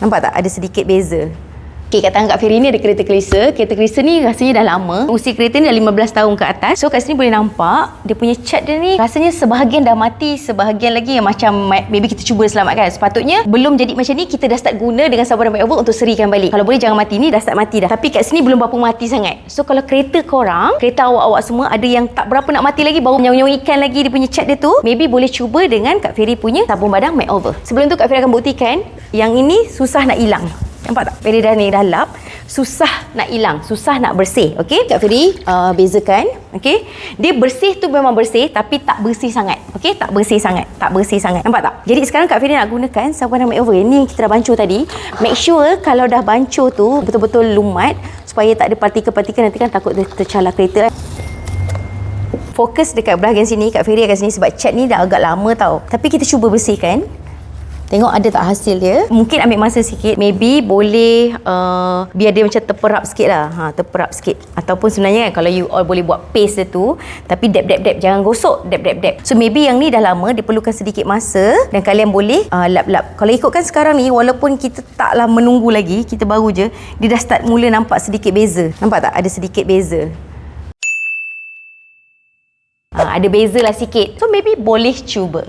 Nampak tak? Ada sedikit beza. Okay, kat tangan Kak Fairy ni ada kereta kelisa. Kereta kelisa ni rasanya dah lama. Usia kereta ni dah 15 tahun ke atas. So kat sini boleh nampak dia punya cat dia ni rasanya sebahagian dah mati, sebahagian lagi yang macam maybe kita cuba selamatkan. Sepatutnya belum jadi macam ni kita dah start guna dengan sabun dan makeover untuk serikan balik. Kalau boleh jangan mati, ni dah start mati dah. Tapi kat sini belum berapa mati sangat. So kalau kereta korang, kereta awak-awak semua ada yang tak berapa nak mati lagi, baru nyong-nyong ikan lagi dia punya cat dia tu, maybe boleh cuba dengan Kak Fairy punya sabun badan makeover. Sebelum tu Kak Fairy akan buktikan yang ini susah nak hilang. Nampak tak? Fairy dah ni dah lap. Susah nak hilang, susah nak bersih. Okey, Kak Fairy bezakan. Okey, dia bersih tu memang bersih tapi tak bersih sangat. Okey, tak bersih sangat, tak bersih sangat. Nampak tak? Jadi sekarang Kak Fairy nak gunakan sabun dan makeover. Ini yang kita dah bancuh tadi. Make sure kalau dah bancuh tu betul-betul lumat supaya tak ada partikel-partikel, nanti kan takut dia tercalar kereta. Fokus dekat bahagian sini, Kak Fairy kat sini sebab cat ni dah agak lama tau. Tapi kita cuba bersihkan. Tengok ada tak hasil dia. Mungkin ambil masa sikit. Maybe boleh biar dia macam terperap sikit lah. Terperap sikit. Ataupun sebenarnya kan, kalau you all boleh buat paste dia tu, tapi dab. Jangan gosok. Dab. So maybe yang ni dah lama, dia perlukan sedikit masa. Dan kalian boleh lap-lap. Kalau ikutkan sekarang ni, walaupun kita taklah menunggu lagi, kita baru je, dia dah start mula nampak sedikit beza. Nampak tak? Ada sedikit beza. Ada beza lah sikit. So maybe boleh cuba.